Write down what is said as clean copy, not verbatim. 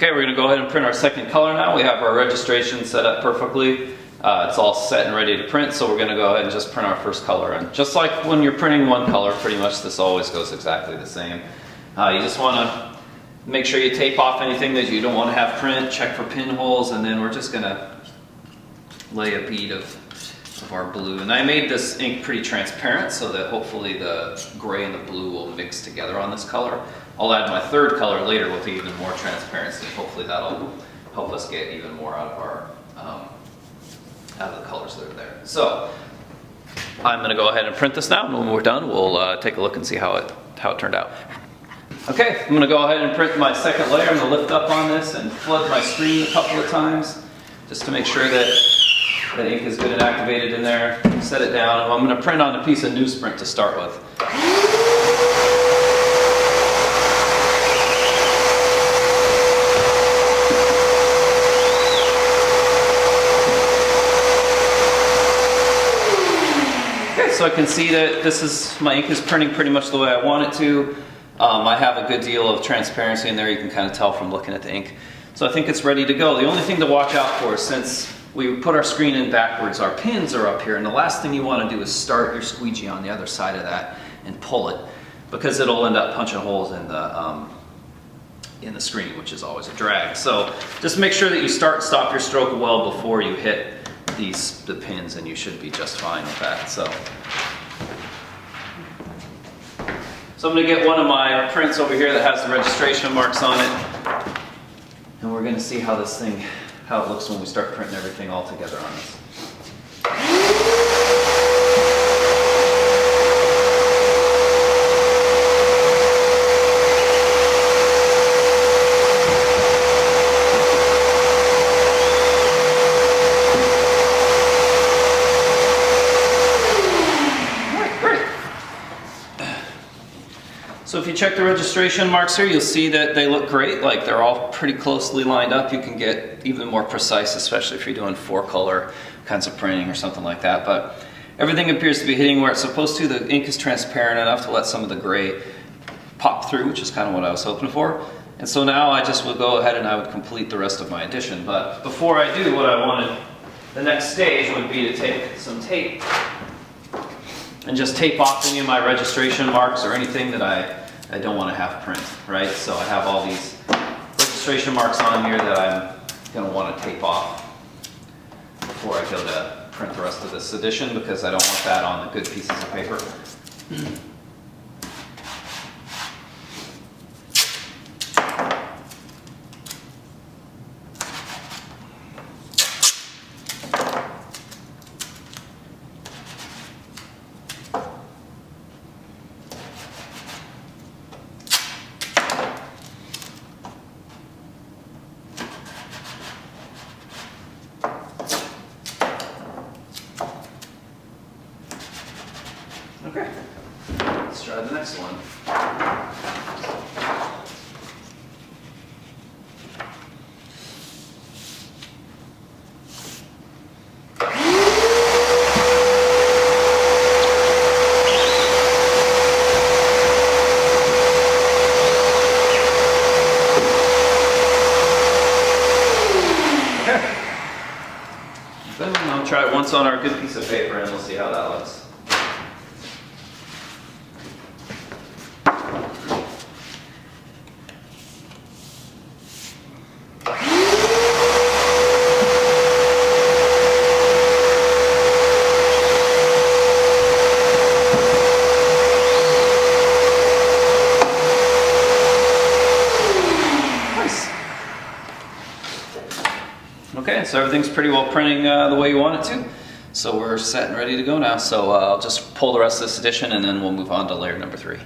Okay, we're going to go ahead and print our second color now. We have our registration set up perfectly. It's all set and ready to print, so we're going to go ahead and just print our first color. And just like when you're printing one color, pretty much this always goes exactly the same. You just want to make sure you tape off anything that you don't want to have print, check for pinholes, and then we're just going to lay a bead of our blue. And I made this ink pretty transparent so that hopefully the gray and the blue will mix together on this color. I'll add my third color later with even more transparency. Hopefully that'll help us get even more out of our out of the colors that are there. So I'm going to go ahead and print this now, and when we're done we'll take a look and see how it turned out. Okay, I'm going to go ahead and print my second layer. I'm going to lift up on this and flood my screen a couple of times just to make sure that the ink is good and activated in there. Set it down. I'm going to print on a piece of newsprint to start with. So I can see that my ink is printing pretty much the way I want it to. I have a good deal of transparency in there. You can kind of tell from looking at the ink. So I think it's ready to go. The only thing to watch out for is, since we put our screen in backwards, our pins are up here, and the last thing you want to do is start your squeegee on the other side of that and pull it, because it'll end up punching holes in the screen, which is always a drag. So just make sure that you start and stop your stroke well before you hit the pins, and you should be just fine with that. So I'm going to get one of my prints over here that has the registration marks on it, and we're going to see how it looks when we start printing everything all together on this. So if you check the registration marks here, you'll see that they look great. Like, they're all pretty closely lined up. You can get even more precise, especially if you're doing 4-color kinds of printing or something like that. But everything appears to be hitting where it's supposed to. The ink is transparent enough to let some of the gray pop through, which is kind of what I was hoping for. And so now I just will go ahead and I would complete the rest of my addition. But before I do, what I wanted, the next stage would be to take some tape and just tape off any of my registration marks or anything that I don't want to have print, right? So I have all these registration marks on here that I'm going to want to tape off before I go to print the rest of this edition, because I don't want that on the good pieces of paper. Okay, let's try the next one. Okay. Then I'll try it once on our good piece of paper and we'll see how that looks. Okay, so everything's pretty well printing the way you want it to. So we're set and ready to go now. So I'll just pull the rest of this edition and then we'll move on to layer number 3.